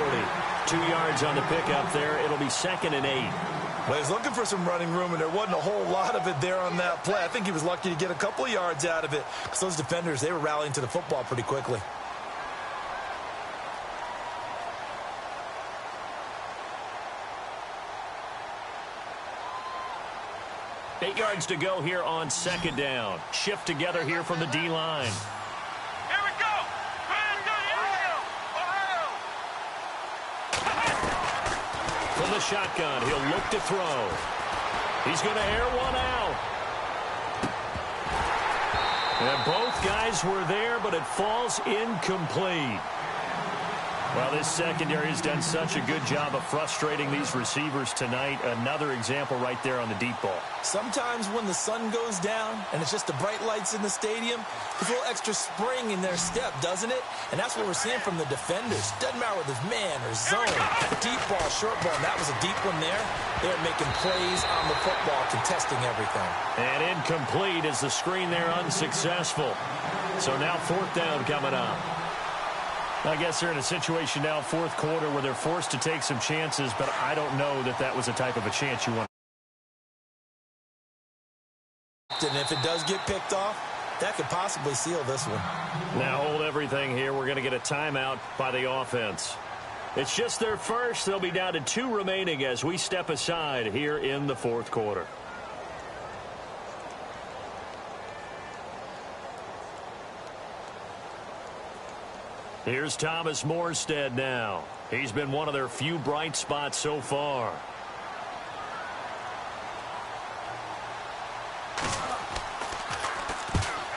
B: 2 yards on the pickup there. It'll be 2nd and 8.
D: Well, he's looking for some running room, and there wasn't a whole lot of it there on that play. I think he was lucky to get a couple of yards out of it, because those defenders, they were rallying to the football pretty quickly.
B: Eight yards to go here on second down. Shift together here from the D-line.
A: Here we go!
B: From the shotgun, he'll look to throw. He's going to air one out. And both guys were there, but it falls incomplete. Well, this secondary has done such a good job of frustrating these receivers tonight. Another example right there on the deep ball.
C: Sometimes when the sun goes down and it's just the bright lights in the stadium, there's a little extra spring in their step, doesn't it? And that's what we're seeing from the defenders. Doesn't matter whether it's man or zone, deep ball, short ball. And that was a deep one there. They're making plays on the football, contesting everything.
B: And incomplete as the screen there unsuccessful. So now 4th down coming up. I guess they're in a situation now, 4th quarter, where they're forced to take some chances, but I don't know that that was the type of a chance you want.
C: And if it does get picked off, that could possibly seal this one.
B: Now hold everything here. We're going to get a timeout by the offense. It's just their first. They'll be down to 2 remaining as we step aside here in the 4th quarter. Here's Thomas Morstead now. He's been one of their few bright spots so far.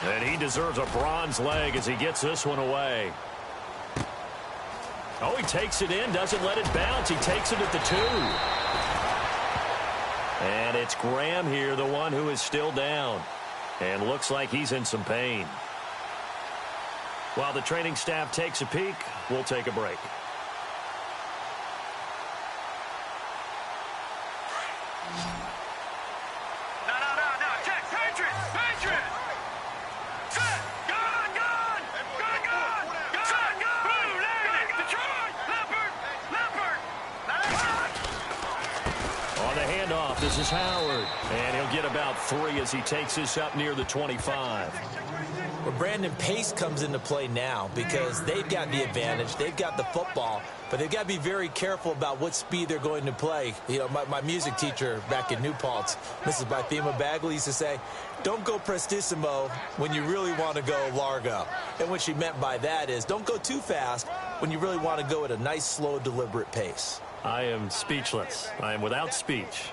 B: And he deserves a bronze leg as he gets this one away. Oh, he takes it in, doesn't let it bounce. He takes it at the 2. And it's Graham here, the one who is still down. And looks like he's in some pain. While the training staff takes a peek, we'll take a break.
A: No. Check. Patriots. Set. Gun. Set. Blue. Detroit. Leopard.
B: On the handoff, this is Howard. And he'll get about 3 as he takes this up near the 25.
C: Well, Brandon, pace comes into play now because they've got the advantage. They've got the football, but they've got to be very careful about what speed they're going to play. You know, my music teacher back in New Paltz, Mrs. BmgFrogg's, used to say, don't go prestissimo when you really want to go largo. And what she meant by that is don't go too fast when you really want to go at a nice, slow, deliberate pace.
B: I am speechless. I am without speech.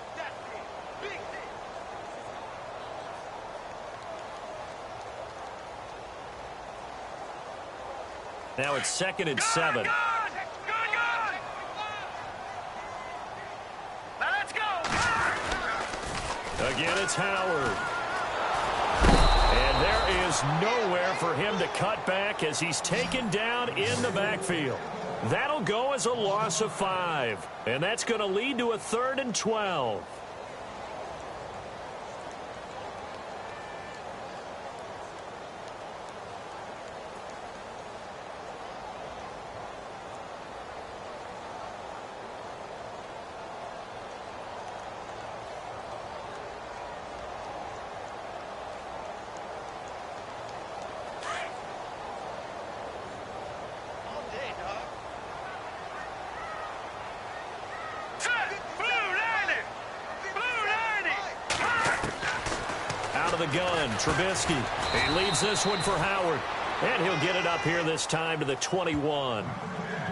B: Now it's 2nd and 7.
A: Good. Now let's go.
B: Again, it's Howard. And there is nowhere for him to cut back as he's taken down in the backfield. That'll go as a loss of 5. And that's going to lead to a 3rd and 12. The gun, Trubisky. He leads this one for Howard. And he'll get it up here this time to the 21.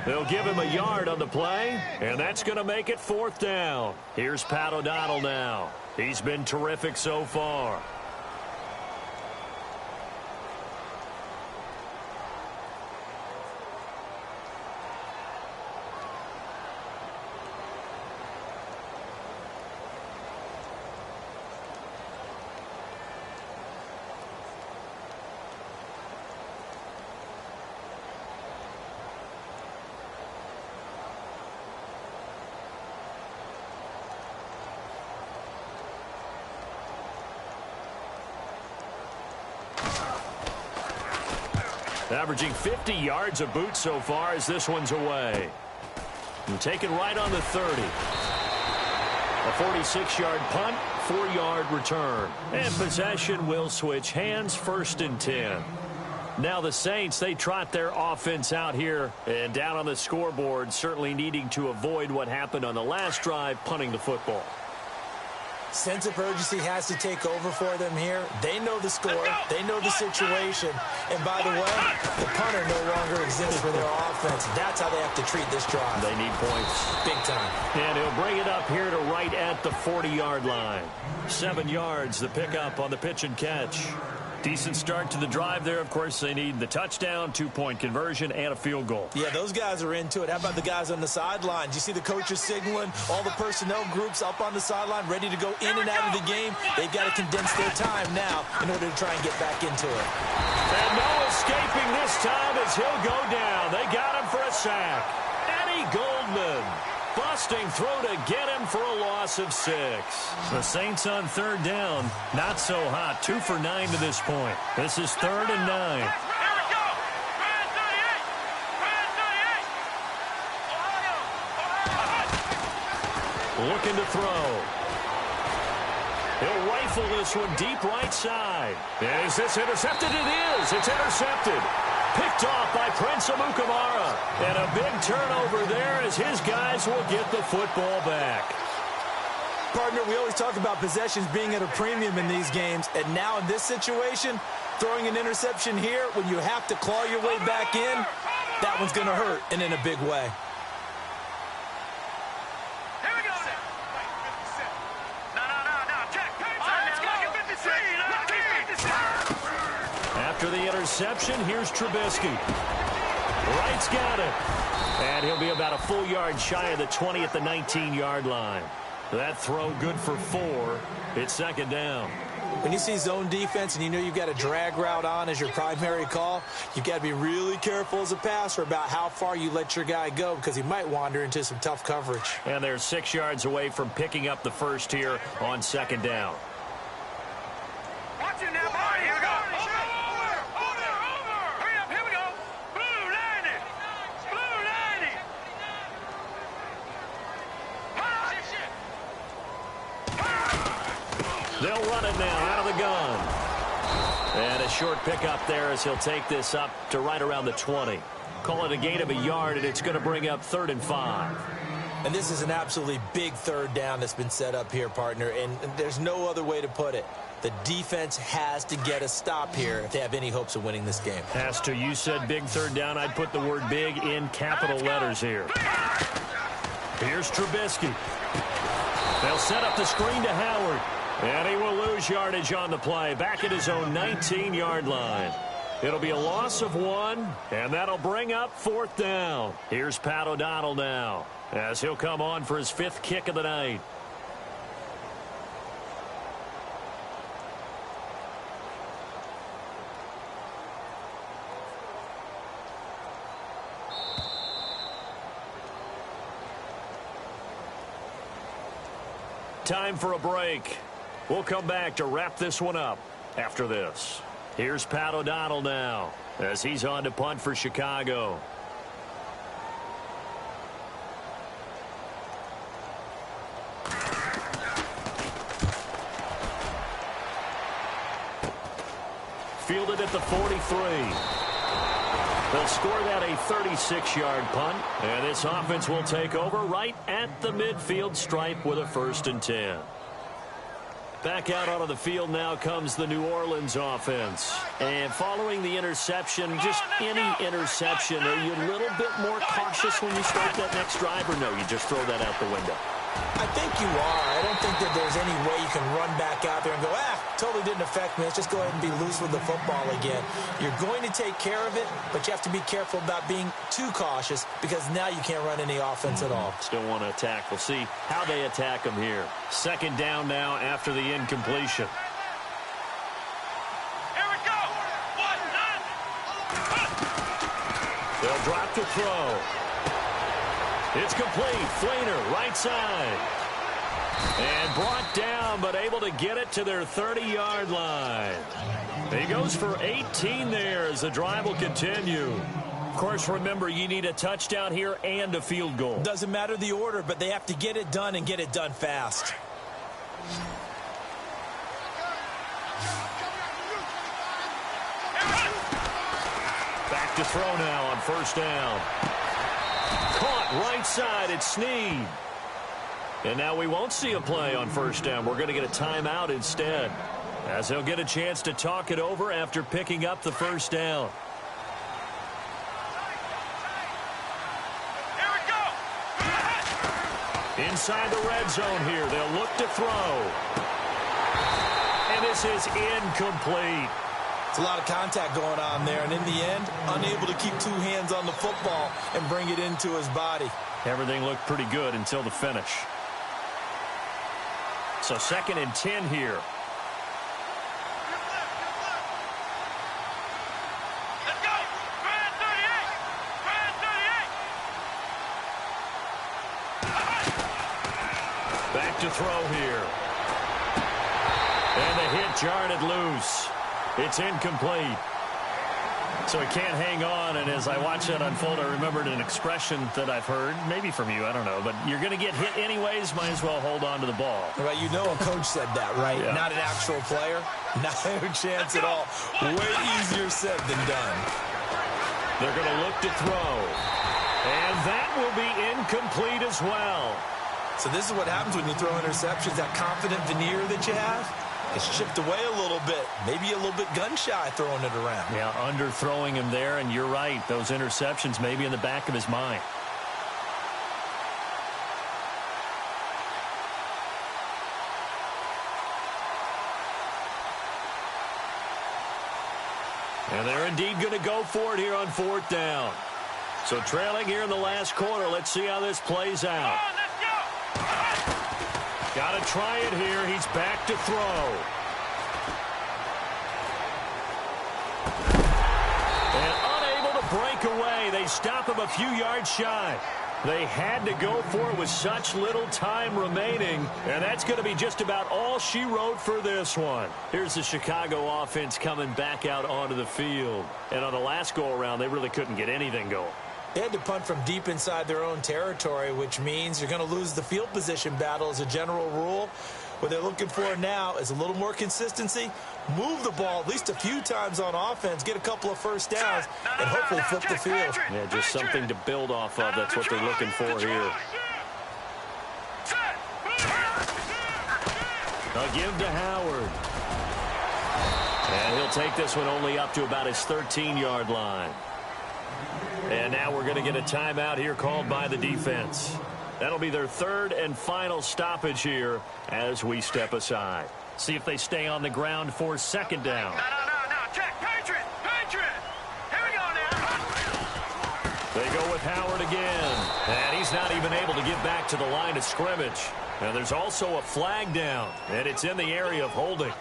B: They'll give him a yard on the play, and that's going to make it 4th down. Here's Pat O'Donnell now. He's been terrific so far. Averaging 50 yards a boot so far as this one's away. And taken right on the 30. A 46-yard punt, 4-yard return. And possession will switch hands, 1st and 10. Now the Saints, they trot their offense out here and down on the scoreboard, certainly needing to avoid what happened on the last drive, punting the football.
C: Sense of urgency has to take over for them here. They know the score. They know the situation. And by the way, the punter no longer exists for their offense. That's how they have to treat this drive.
B: They need points.
C: Big time.
B: And he'll bring it up here to right at the 40-yard line. 7 yards, the pickup on the pitch and catch. Decent start to the drive there. Of course, they need the touchdown, 2-point conversion, and a field goal.
C: Yeah, those guys are into it. How about the guys on the sidelines? You see the coaches signaling, all the personnel groups up on the sideline, ready to go in and out of the game. They've got to condense their time now in order to try and get back into it.
B: And no escaping this time as he'll go down. They got him for a sack. Eddie Goldman. Busting throw to get him for a loss of 6. The Saints on 3rd down. Not so hot. 2 for 9 to this point. This is 3rd and 9.
A: Here we go. Brand 38.
B: Looking to throw. He'll rifle this one deep right side. And is this intercepted? It is. It's intercepted. Picked off by Prince Amukamara. And a big turnover there as his guys will get the football back.
C: Partner, we always talk about possessions being at a premium in these games. And now in this situation, throwing an interception here when you have to claw your way back in, that one's going to hurt, and in a big way.
A: Here we go. No. Check. Let's go. 56.
B: After the interception, here's Trubisky. Wright's got it. And he'll be about a full yard shy of the 20 at the 19-yard line. That throw good for 4. It's 2nd down.
C: When you see zone defense and you know you've got a drag route on as your primary call, you've got to be really careful as a passer about how far you let your guy go because he might wander into some tough coverage.
B: And they're 6 yards away from picking up the first here on 2nd down.
A: Watch it now, boy. Here we go. Over. Hurry up. Here we go. Blue 90.
B: They'll run it now out of the gun. And a short pickup there as he'll take this up to right around the 20. Call it a gain of a yard, and it's going to bring up 3rd and 5.
C: And this is an absolutely big 3rd down that's been set up here, partner, and there's no other way to put it. The defense has to get a stop here if they have any hopes of winning this game.
B: Has to. You said big 3rd down. I'd put the word big in capital letters here. Here's Trubisky. They'll set up the screen to Howard. And he will lose yardage on the play. Back at his own 19-yard line. It'll be a loss of 1, and that'll bring up 4th down. Here's Pat O'Donnell now, as he'll come on for his 5th kick of the night. Time for a break. We'll come back to wrap this one up after this. Here's Pat O'Donnell now as he's on to punt for Chicago. Fielded at the 43. They'll score that a 36-yard punt, and this offense will take over right at the midfield stripe with a 1st and 10. Back out onto the field now comes the New Orleans offense. And following the interception, just any interception, are you a little bit more cautious when you start that next drive, or no, you just throw that out the window?
C: I think you are. I don't think that there's any way you can run back out there and go, totally didn't affect me. Let's just go ahead and be loose with the football again. You're going to take care of it, but you have to be careful about being too cautious because now you can't run any offense at all.
B: Still want to attack. We'll see how they attack them here. 2nd down now after the incompletion.
A: Here we go.
B: They'll drop the throw. It's complete. Flainer, right side. And brought down, but able to get it to their 30-yard line. He goes for 18 there as the drive will continue. Of course, remember, you need a touchdown here and a field goal.
C: Doesn't matter the order, but they have to get it done and get it done fast.
B: Back to throw now on 1st down. Caught right side, it's Snead. And now we won't see a play on 1st down. We're going to get a timeout instead, as he'll get a chance to talk it over after picking up the 1st down.
A: Here we go.
B: Inside the red zone here, they'll look to throw. And this is incomplete.
C: It's a lot of contact going on there, and in the end, unable to keep 2 hands on the football and bring it into his body.
B: Everything looked pretty good until the finish. So 2nd and 10 here.
A: Let's go. Brand 38. Brand 38.
B: Back to throw here. And the hit jarred loose. It's incomplete. So he can't hang on, and as I watch that unfold, I remembered an expression that I've heard, maybe from you, I don't know, but you're going to get hit anyways, might as well hold on to the ball.
C: Right, you know a coach said that, right?
B: Yeah.
C: Not an actual player. Not a chance at all. Way easier said than done.
B: They're going to look to throw. And that will be incomplete as well.
C: So this is what happens when you throw interceptions, that confident veneer that you have. It's chipped away a little bit, maybe a little bit gun-shy throwing it around.
B: Yeah, underthrowing him there, and you're right. Those interceptions may be in the back of his mind. And they're indeed going to go for it here on 4th down. So trailing here in the last quarter. Let's see how this plays out. Got to try it here. He's back to throw. And unable to break away. They stop him a few yards shy. They had to go for it with such little time remaining. And that's going to be just about all she wrote for this one. Here's the Chicago offense coming back out onto the field. And on the last go-around, they really couldn't get anything going.
C: They had to punt from deep inside their own territory, which means you're going to lose the field position battle as a general rule.
D: What they're looking for now is a little more consistency, move the ball at least a few times on offense, get a couple of first downs, and hopefully flip the field.
B: Yeah, just something to build off of. That's what they're looking for here. A give to Howard. And he'll take this one only up to about his 13-yard line. And now we're going to get a timeout here called by the defense. That'll be their third and final stoppage here as we step aside. See if they stay on the ground for second down.
A: No. Check. Patriot. Here we go now.
B: They go with Howard again. And he's not even able to get back to the line of scrimmage. Now there's also a flag down, and it's in the area of holding.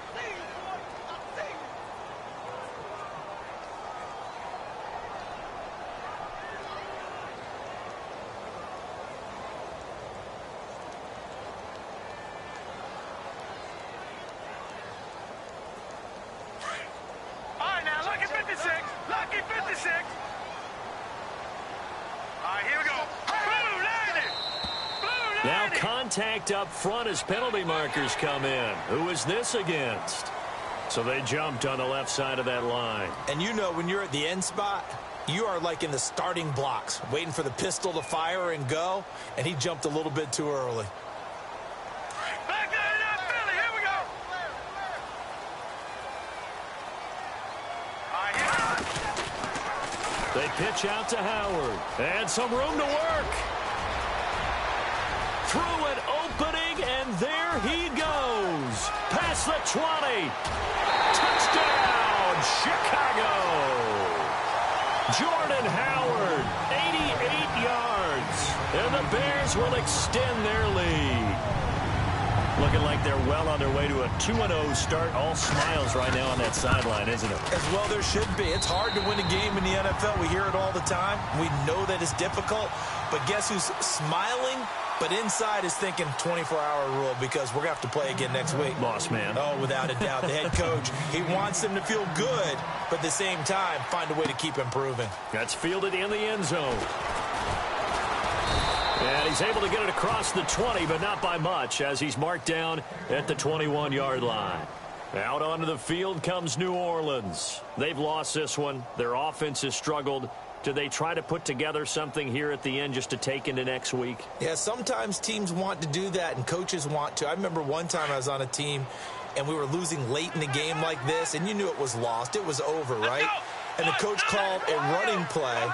B: Now contact up front as penalty markers come in. Who is this against? So they jumped on the left side of that line.
D: And you know when you're at the end spot, you are like in the starting blocks, waiting for the pistol to fire and go, and he jumped a little bit too early.
A: Back there in that Philly. Here we go.
B: They pitch out to Howard. And some room to work. Through an opening, and there he goes. Past the 20. Touchdown, Chicago. Jordan Howard, 88 yards. And the Bears will extend their lead. Looking like they're well on their way to a 2-0 start. All smiles right now on that sideline, isn't it?
D: As well there should be. It's hard to win a game in the NFL. We hear it all the time. We know that it's difficult. But guess who's smiling? But inside is thinking 24-hour rule because we're going to have to play again next week.
B: Boss man.
D: Oh, without a doubt. The head coach, he wants them to feel good, but at the same time, find a way to keep improving.
B: That's fielded in the end zone. And he's able to get it across the 20, but not by much, as he's marked down at the 21-yard line. Out onto the field comes New Orleans. They've lost this one. Their offense has struggled. Do they try to put together something here at the end just to take into next week?
D: Yeah, sometimes teams want to do that, and coaches want to. I remember one time I was on a team, and we were losing late in the game like this, and you knew it was lost. It was over, right? And the coach called a running play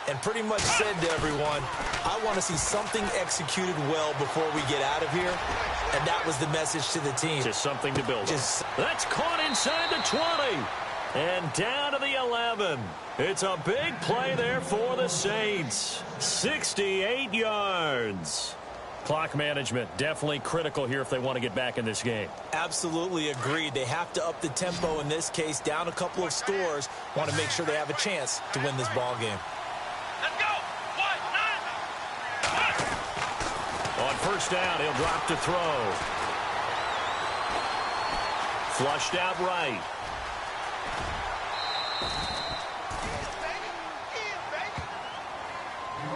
D: and pretty much said to everyone, I want to see something executed well before we get out of here. And that was the message to the team.
B: Just something to build on. That's caught inside the 20. And down to the 11. It's a big play there for the Saints. 68 yards. Clock management definitely critical here if they want to get back in this game.
D: Absolutely agreed. They have to up the tempo in this case, down a couple of scores. Want to make sure they have a chance to win this ball game.
A: Let's go.
B: On first down, he'll drop to throw. Flushed out right.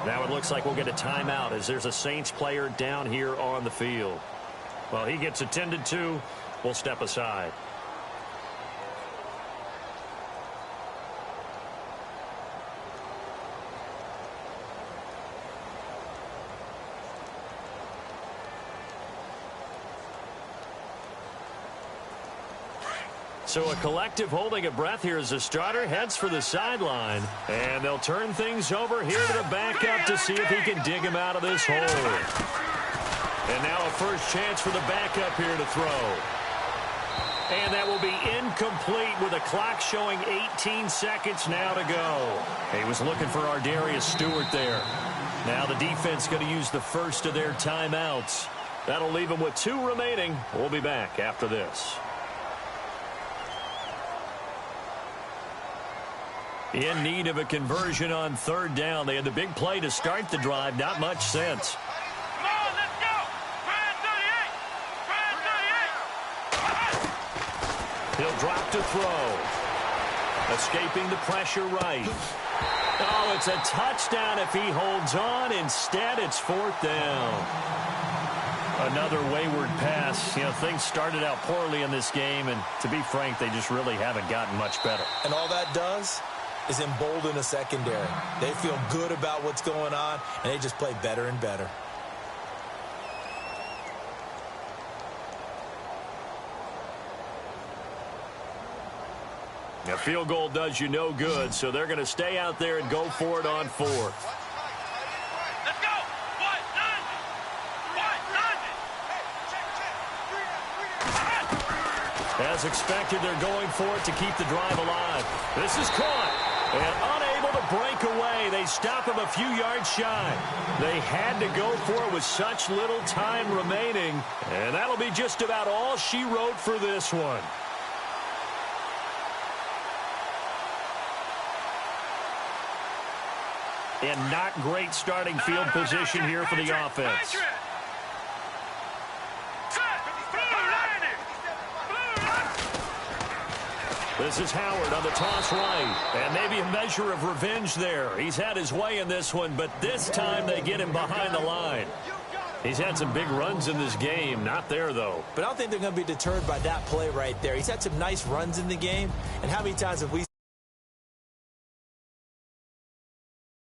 B: Now it looks like we'll get a timeout as there's a Saints player down here on the field. Well, he gets attended to. We'll step aside. So a collective holding of breath here as the starter heads for the sideline. And they'll turn things over here to the backup to see if he can dig him out of this hole. And now a first chance for the backup here to throw. And that will be incomplete with a clock showing 18 seconds now to go. He was looking for Ardarius Stewart there. Now the defense going to use the first of their timeouts. That'll leave them with 2 remaining. We'll be back after this. In need of a conversion on third down. They had the big play to start the drive. Not much sense.
A: Come on, let's go. Brad 38.
B: He'll drop to throw. Escaping the pressure right. Oh, it's a touchdown if he holds on. Instead, it's fourth down. Another wayward pass. You know, things started out poorly in this game, and to be frank, they just really haven't gotten much better.
D: And all that does is embolden a secondary. They feel good about what's going on, and they just play better and better.
B: A field goal does you no good, so they're going to stay out there and go for it on fourth.
A: Let's go. What? None. What? None.
B: As expected, they're going for it to keep the drive alive. This is caught and unable to break away. They stop him a few yards shy. They had to go for it with such little time remaining, and that'll be just about all she wrote for this one. And not great starting field position here for the offense. This is Howard on the toss right. And maybe a measure of revenge there. He's had his way in this one, but this time they get him behind the line. He's had some big runs in this game. Not there, though.
D: But I don't think they're going to be deterred by that play right there. He's had some nice runs in the game. And how many times have we